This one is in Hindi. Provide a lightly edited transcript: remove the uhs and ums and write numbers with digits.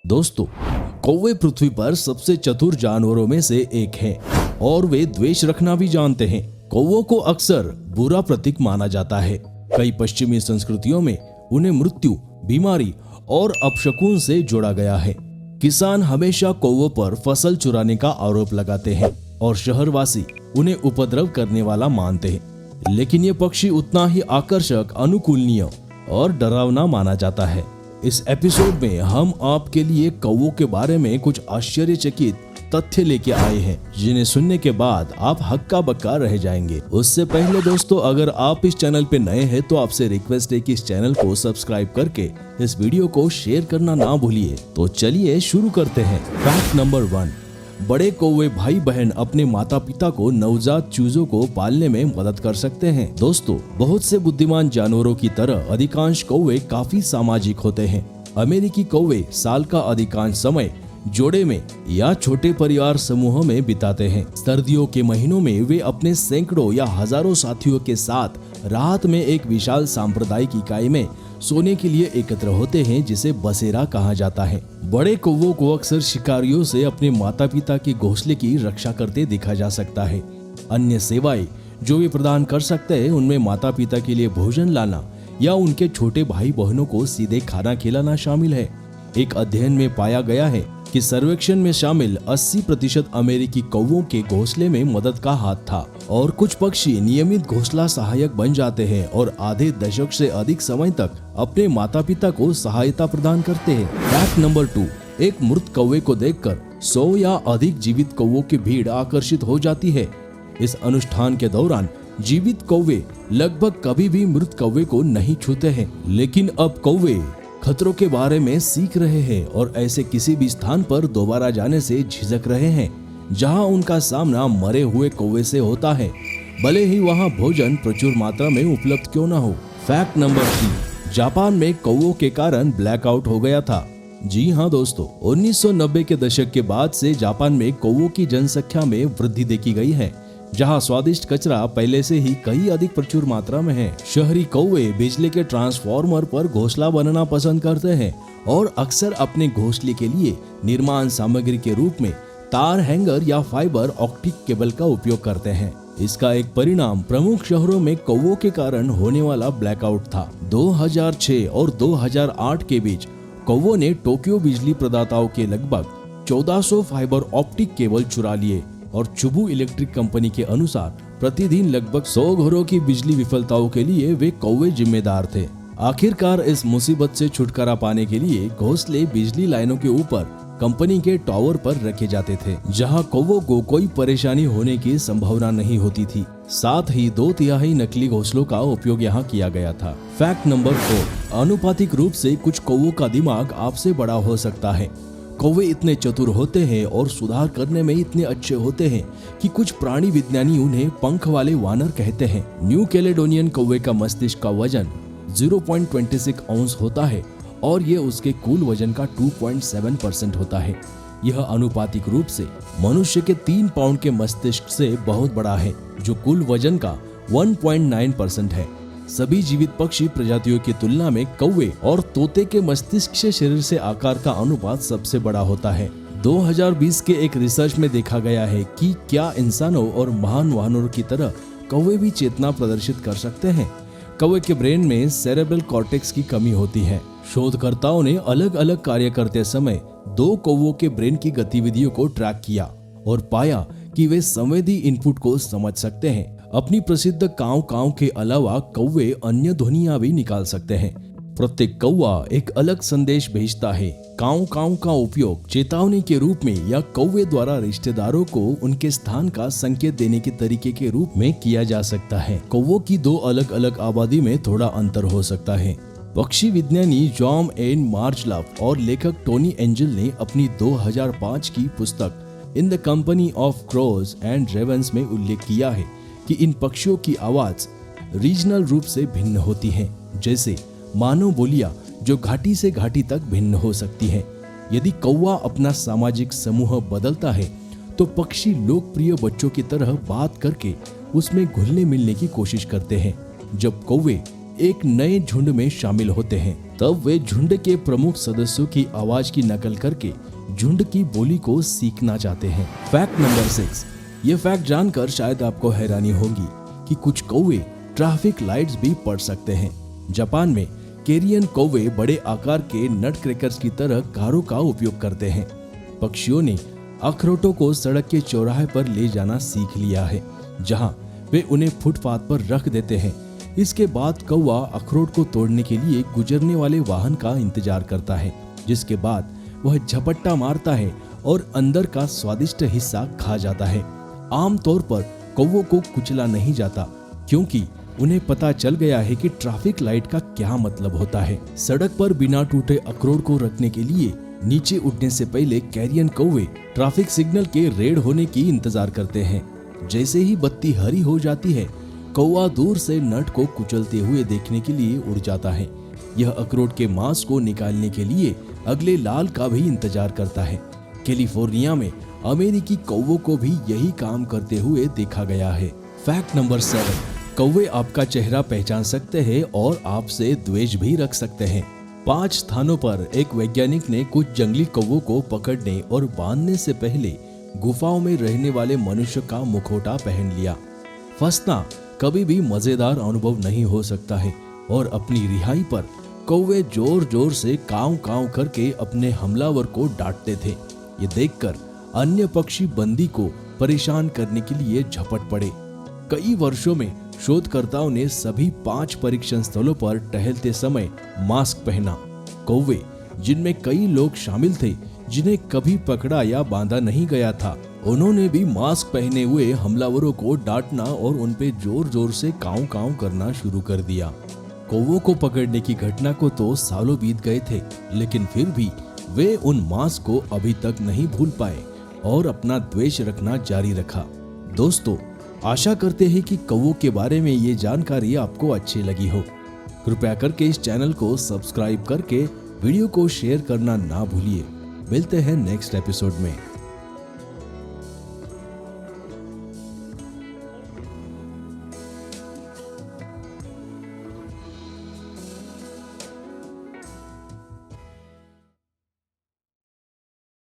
दोस्तों, कौवे पृथ्वी पर सबसे चतुर जानवरों में से एक हैं और वे द्वेष रखना भी जानते हैं। कौवों को अक्सर बुरा प्रतीक माना जाता है। कई पश्चिमी संस्कृतियों में उन्हें मृत्यु, बीमारी और अपशकुन से जोड़ा गया है। किसान हमेशा कौवों पर फसल चुराने का आरोप लगाते हैं और शहरवासी उन्हें उपद्रव करने वाला मानते हैं। लेकिन ये पक्षी उतना ही आकर्षक, अनुकूलनीय और डरावना माना जाता है। इस एपिसोड में हम आपके लिए कौवों के बारे में कुछ आश्चर्यचकित तथ्य लेके आए हैं, जिन्हें सुनने के बाद आप हक्का बक्का रह जाएंगे। उससे पहले दोस्तों, अगर आप इस चैनल पे नए हैं तो आपसे रिक्वेस्ट है कि इस चैनल को सब्सक्राइब करके इस वीडियो को शेयर करना ना भूलिए। तो चलिए शुरू करते हैं। फैक्ट नंबर 1, बड़े कौवे भाई बहन अपने माता पिता को नवजात चूजों को पालने में मदद कर सकते हैं। दोस्तों, बहुत से बुद्धिमान जानवरों की तरह अधिकांश कौवे काफी सामाजिक होते हैं। अमेरिकी कौवे साल का अधिकांश समय जोड़े में या छोटे परिवार समूहों में बिताते हैं। सर्दियों के महीनों में वे अपने सैकड़ों या हजारों साथियों के साथ रात में एक विशाल सांप्रदायिक इकाई में सोने के लिए एकत्र होते हैं, जिसे बसेरा कहा जाता है। बड़े कौवों को अक्सर शिकारियों से अपने माता पिता के घोंसले की रक्षा करते देखा जा सकता है। अन्य सेवाएं जो वे प्रदान कर सकते हैं उनमें माता पिता के लिए भोजन लाना या उनके छोटे भाई बहनों को सीधे खाना खिलाना शामिल है। एक अध्ययन में पाया गया है कि सर्वेक्षण में शामिल 80% अमेरिकी कौवों के घोंसले में मदद का हाथ था और कुछ पक्षी नियमित घोंसला सहायक बन जाते हैं और आधे दशक से अधिक समय तक अपने माता पिता को सहायता प्रदान करते हैं। फैक्ट नंबर 2, एक मृत कौवे को देखकर 100 या अधिक जीवित कौवों की भीड़ आकर्षित हो जाती है। इस अनुष्ठान के दौरान जीवित कौवे लगभग कभी भी मृत कौवे को नहीं छूते हैं, लेकिन अब कौवे खतरों के बारे में सीख रहे हैं और ऐसे किसी भी स्थान पर दोबारा जाने से झिझक रहे हैं जहां उनका सामना मरे हुए कौवे से होता है, भले ही वहां भोजन प्रचुर मात्रा में उपलब्ध क्यों न हो। फैक्ट नंबर 3, जापान में कौवों के कारण ब्लैकआउट हो गया था। जी हाँ दोस्तों, 1990 के दशक के बाद से जापान में कौवों की जनसंख्या में वृद्धि देखी गई है, जहां स्वादिष्ट कचरा पहले से ही कई अधिक प्रचुर मात्रा में है। शहरी कौवे बिजली के ट्रांसफार्मर पर घोंसला बनाना पसंद करते हैं और अक्सर अपने घोंसले के लिए निर्माण सामग्री के रूप में तार हैंगर या फाइबर ऑप्टिक केबल का उपयोग करते हैं। इसका एक परिणाम प्रमुख शहरों में कौवों के कारण होने वाला ब्लैकआउट था। 2006 और 2008 के बीच कौवों ने टोक्यो बिजली प्रदाताओं के लगभग 1400 फाइबर ऑप्टिक केबल चुरा लिए और चुबू इलेक्ट्रिक कंपनी के अनुसार प्रतिदिन लगभग 100 घरों की बिजली विफलताओं के लिए वे कौवे जिम्मेदार थे। आखिरकार इस मुसीबत से छुटकारा पाने के लिए घोंसले बिजली लाइनों के ऊपर कंपनी के टावर पर रखे जाते थे, जहां कौवों को कोई परेशानी होने की संभावना नहीं होती थी। साथ ही 2/3 नकली घोंसलों का उपयोग यहाँ किया गया था। फैक्ट नंबर 4, आनुपातिक रूप से कुछ कौवों का दिमाग आपसे बड़ा हो सकता है। कौवे इतने चतुर होते हैं और सुधार करने में इतने अच्छे होते हैं कि कुछ प्राणी विज्ञानी उन्हें पंख वाले वानर कहते हैं। न्यू कैलेडोनियन कौवे का मस्तिष्क का वजन 0.26 औंस होता है और ये उसके कुल वजन का 2.7% होता है। यह आनुपातिक रूप से मनुष्य के 3 पाउंड के मस्तिष्क से बहुत बड़ा है, जो कुल वजन का 1.9% है। सभी जीवित पक्षी प्रजातियों की तुलना में कौवे और तोते के मस्तिष्क से शरीर से आकार का अनुपात सबसे बड़ा होता है। 2020 के एक रिसर्च में देखा गया है कि क्या इंसानों और महान वानरों की तरह कौवे भी चेतना प्रदर्शित कर सकते हैं। कौवे के ब्रेन में सेरेब्रल कॉर्टेक्स की कमी होती है। शोधकर्ताओं ने अलग अलग कार्य करते समय 2 कौवों के ब्रेन की गतिविधियों को ट्रैक किया और पाया कि वे संवेदी इनपुट को समझ सकते हैं। अपनी प्रसिद्ध काव काव के अलावा कौवे अन्य ध्वनियां भी निकाल सकते हैं। प्रत्येक कौवा एक अलग संदेश भेजता है। काव काव का उपयोग चेतावनी के रूप में या कौवे द्वारा रिश्तेदारों को उनके स्थान का संकेत देने के तरीके के रूप में किया जा सकता है। कौवों की 2 अलग अलग आबादी में थोड़ा अंतर हो सकता है। पक्षी विज्ञानी जॉन एन मार्जलाफ और लेखक टोनी एंजल ने अपनी 2005 की पुस्तक in the company of crows and ravens में उल्लेख किया है कि इन पक्षियों की आवाज रीजनल रूप से भिन्न होती है, जैसे मानव बोलियां जो घाटी से घाटी तक भिन्न हो सकती है। यदि कौवा अपना सामाजिक समूह बदलता है तो पक्षी लोकप्रिय बच्चों की तरह बात करके उसमें घुलने मिलने की कोशिश करते हैं। जब कौवे एक नए झुंड में शामिल होते हैं तब वे झुंड के प्रमुख सदस्यों की आवाज की नकल करके झुंड की बोली को सीखना चाहते हैं। Fact number 6। ये फैक्ट जानकर शायद आपको हैरानी होगी कि कुछ कौवे ट्रैफिक लाइट्स भी पढ़ सकते हैं। जापान में कैरियन कौवे बड़े आकार के नट क्रैकर्स की तरह कारों का उपयोग करते हैं। पक्षियों ने अखरोटों को सड़क के चौराहे पर ले जाना सीख लिया है, जहां वे उन्हें फुटपाथ पर रख देते हैं। इसके बाद कौवा अखरोट को तोड़ने के लिए गुजरने वाले वाहन का इंतजार करता है, जिसके बाद वह झपट्टा मारता है और अंदर का स्वादिष्ट हिस्सा खा जाता है। आमतौर पर कौवों को कुचला नहीं जाता, क्योंकि उन्हें पता चल गया है कि ट्रैफिक लाइट का क्या मतलब होता है। सड़क पर बिना टूटे अखरोट को रखने के लिए नीचे उठने से पहले कैरियन कौवे ट्रैफिक सिग्नल के रेड होने की इंतजार करते हैं। जैसे ही बत्ती हरी हो जाती है, कौवा दूर से नट को कुचलते हुए देखने के लिए उड़ जाता है। यह अखरोट के मांस को निकालने के लिए अगले लाल का भी इंतजार करता है। कैलिफोर्निया में अमेरिकी कौवों को भी यही काम करते हुए देखा गया है। Fact number 7। कौवे आपका चेहरा पहचान सकते हैं और आपसे द्वेष भी रख सकते हैं। 5 स्थानों पर एक वैज्ञानिक ने कुछ जंगली कौवों को पकड़ने और बांधने से पहले गुफाओं में रहने वाले मनुष्य का मुखौटा पहन लिया। फंसना कभी भी मजेदार अनुभव नहीं हो सकता है और अपनी रिहाई पर कौवे जोर जोर से काव काव करके अपने हमलावर को डांटते थे। ये देखकर अन्य पक्षी बंदी को परेशान करने के लिए झपट पड़े। कई वर्षों में शोधकर्ताओं ने सभी 5 परीक्षण स्थलों पर टहलते समय मास्क पहना। कौवे, जिनमें कई लोग शामिल थे जिन्हें कभी पकड़ा या बांधा नहीं गया था, उन्होंने भी मास्क पहने हुए हमलावरों को डांटना और उन पे जोर जोर से काव काव करना शुरू कर दिया। कौवों को पकड़ने की घटना को तो सालों बीत गए थे, लेकिन फिर भी वे उन मास्क को अभी तक नहीं भूल पाए और अपना द्वेष रखना जारी रखा। दोस्तों, आशा करते हैं कि कौवों के बारे में ये जानकारी आपको अच्छी लगी हो। कृपया करके इस चैनल को सब्सक्राइब करके वीडियो को शेयर करना ना भूलिए। मिलते हैं नेक्स्ट एपिसोड में।